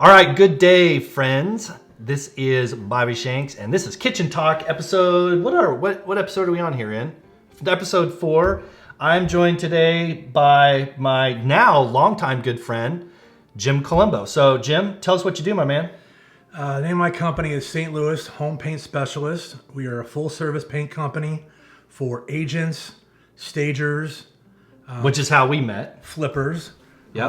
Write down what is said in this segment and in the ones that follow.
All right, good day, friends. This is Bobby Shanks, and this is Kitchen Talk episode. What episode are we on here in? Episode 4. I'm joined today by my now longtime good friend, Jim Colombo. So, Jim, tell us what you do, my man. The name of my company is St. Louis Home Paint Specialist. We are a full-service paint company for agents, stagers, Which is how we met. flippers. Yep.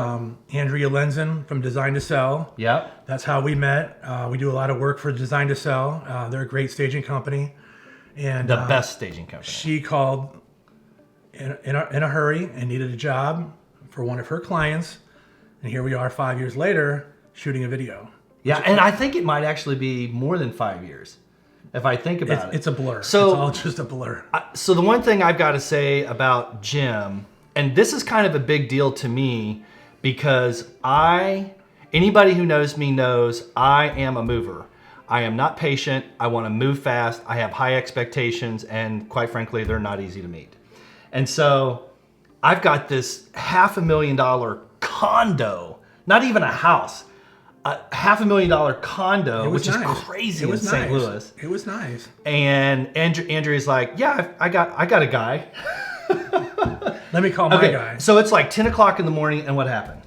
Andrea Lenzen from Design to Sell. Yep. That's how we met. We do a lot of work for Design to Sell. They're a great staging company. And The best staging company. she called in a hurry and needed a job for one of her clients. And here we are 5 years later shooting a video. Yeah, and I think it might actually be more than 5 years, if I think about it. It's a blur. So- it's all just a blur. So the one thing I've got to say about Jim, and this is kind of a big deal to me because anybody who knows me knows I am a mover. I am not patient. I want to move fast. I have high expectations, and quite frankly, they're not easy to meet. And so I've got this $500,000 condo, not even a house, a $500,000 condo, which is crazy in St. Louis. It was nice. And Andrea's like, yeah, I got a guy. Let me call my guy. So it's like 10 o'clock in the morning, and what happened?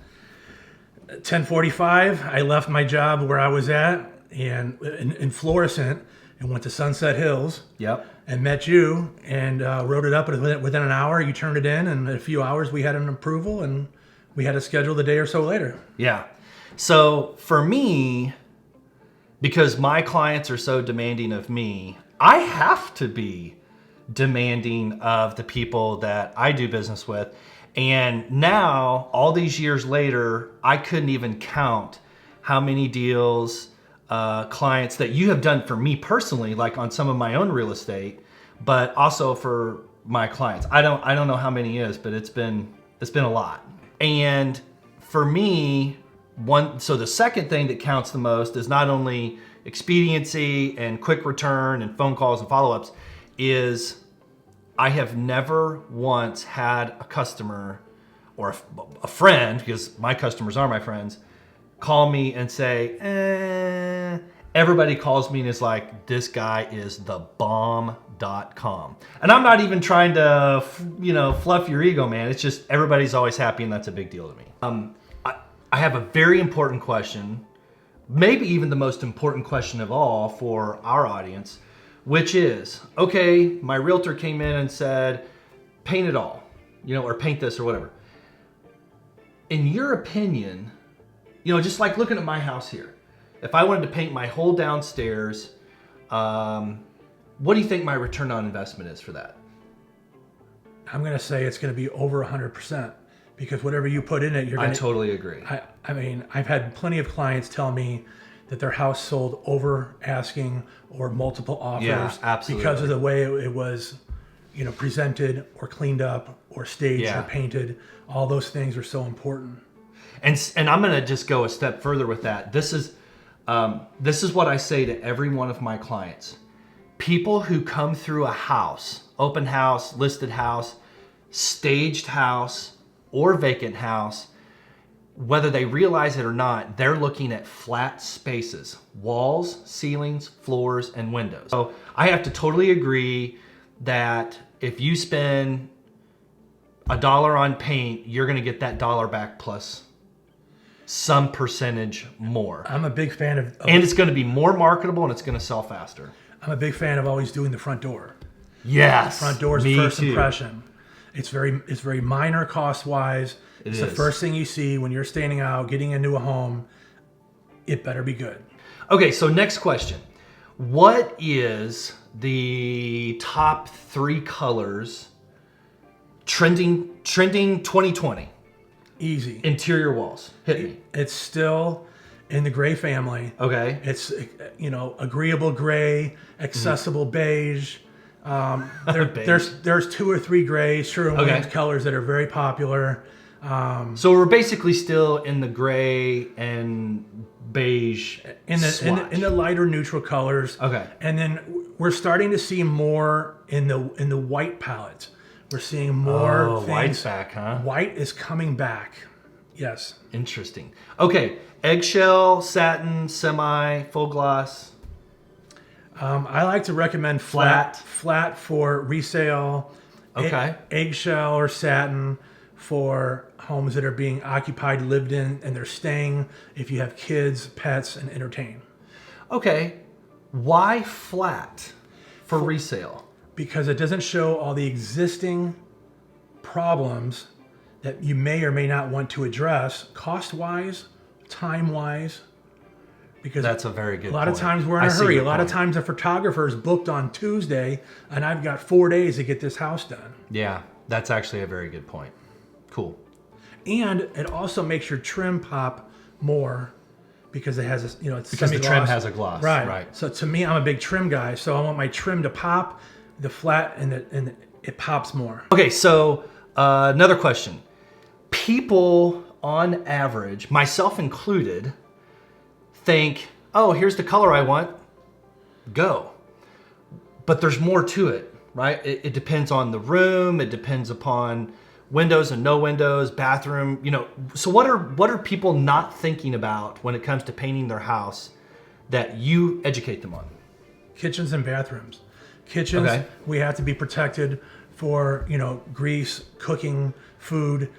10:45, I left my job where I was at and in Florissant and went to Sunset Hills Yep. and met you and wrote it up within an hour. You turned it in, and in a few hours we had an approval, and we had to schedule the day or so later. Yeah. So for me, because my clients are so demanding of me, I have to be demanding of the people that I do business with. And now, all these years later, I couldn't even count how many deals, clients that you have done for me personally, like on some of my own real estate, but also for my clients. I don't know how many is, but it's been a lot. And for me, so the second thing that counts the most is not only expediency and quick return and phone calls and follow-ups, is I have never once had a customer or a friend, because my customers are my friends, call me and say, everybody calls me and is like, this guy is the bomb.com. And I'm not even trying to, fluff your ego, man. It's just everybody's always happy, and that's a big deal to me. I have a very important question, maybe even the most important question of all for our audience, which is, okay, my realtor came in and said, paint it all, or paint this or whatever. In your opinion, just like looking at my house here, if I wanted to paint my whole downstairs, what do you think my return on investment is for that? I'm going to say it's going to be over 100%, because whatever you put in it, you're going to... I totally agree. I mean, I've had plenty of clients tell me that their house sold over asking or multiple offers, Yeah, absolutely. because of the way it was, presented or cleaned up or staged Yeah. or painted. All those things are so important. And I'm going to just go a step further with that. This is what I say to every one of my clients. People who come through a house, open house, listed house, staged house, or vacant house, whether they realize it or not, they're looking at flat spaces, walls, ceilings, floors, and windows. So I have to totally agree that if you spend $1 on paint, you're going to get that dollar back plus some percentage more. I'm a big fan of And it's going to be more marketable, and it's going to sell faster. I'm a big fan of always doing the front door. Yes. Front door's me first too. impression. It's very minor cost wise. It's the is. first thing you see when you're standing out, getting into a home. It better be good. Okay, so next question. What is the top 3 colors trending 2020 Easy. interior walls? Hit me. It's still in the gray family. Okay. It's agreeable gray, accessible beige. Beige. There's 2 or 3 gray Sherwin-Williams Okay. colors that are very popular. So we're basically still in the gray and beige In the lighter neutral colors. Okay. And then we're starting to see more in the white palette. We're seeing more things. white's back, huh? White is coming back. Yes. Interesting. Okay, Eggshell, satin, semi, full gloss. I like to recommend flat for resale. Okay. Eggshell or satin for homes that are being occupied, lived in, and they're staying if you have kids, pets, and entertain. Okay. Why flat for resale? Because it doesn't show all the existing problems that you may or may not want to address cost-wise, time-wise. Because That's a very good a lot point. of times we're in I a see hurry. your A lot of point. times a photographer is booked on Tuesday and I've got 4 days to get this house done. Yeah, that's actually a very good point. Cool. And it also makes your trim pop more because it has a, it's Because the trim semi-gloss. has a gloss. Right. So to me, I'm a big trim guy. So I want my trim to pop, the flat, and it pops more. Okay, so another question. People on average, myself included, think, oh, here's the color I want, go. But there's more to it, right? It depends on the room, it depends upon windows and no windows, bathroom, So what are people not thinking about when it comes to painting their house that you educate them on? Kitchens and bathrooms. Kitchens, Okay. we have to be protected for, grease, cooking, food.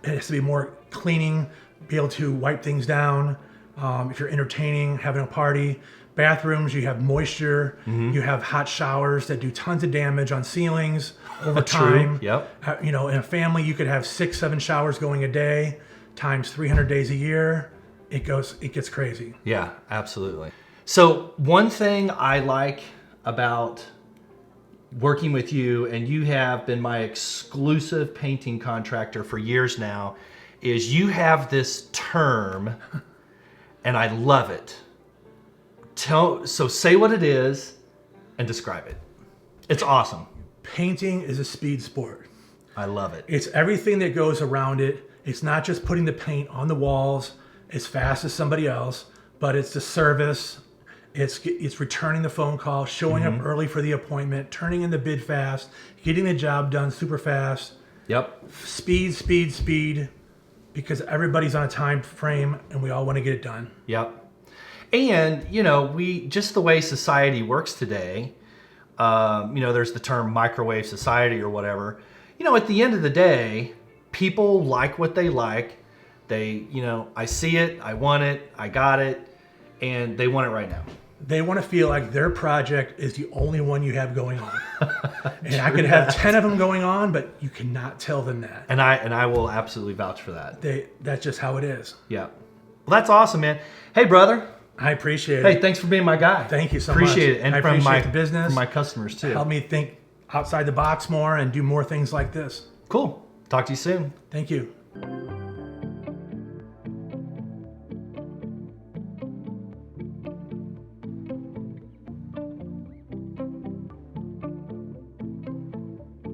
It has to be more cleaning, be able to wipe things down. If you're entertaining, having a party. Bathrooms, you have moisture. You have hot showers that do tons of damage on ceilings over time. Yep. In a family, you could have 6-7 showers going a day times 300 days a year. It gets crazy. Yeah, absolutely. So one thing I like about working with you, and you have been my exclusive painting contractor for years now, is you have this term, and I love it. So say what it is and describe it. It's awesome. Painting is a speed sport. I love it. It's everything that goes around it. It's not just putting the paint on the walls as fast as somebody else, but it's the service. It's returning the phone call, showing up early for the appointment, turning in the bid fast, getting the job done super fast. Yep. Speed, because everybody's on a time frame and we all want to get it done. Yep. And, we just the way society works today, there's the term microwave society or whatever. At the end of the day, people like what they like. They, I see it, I want it, I got it, and they want it right now. They want to feel like their project is the only one you have going on. And I could have 10 of them going on, but you cannot tell them that. And I will absolutely vouch for that. That's just how it is. Yeah. Well, that's awesome, man. Hey, brother. I appreciate it. Hey, thanks for being my guy. Thank you so much. Appreciate it. And I from appreciate my the business. from my customers too. Help me think outside the box more and do more things like this. Cool. Talk to you soon. Thank you.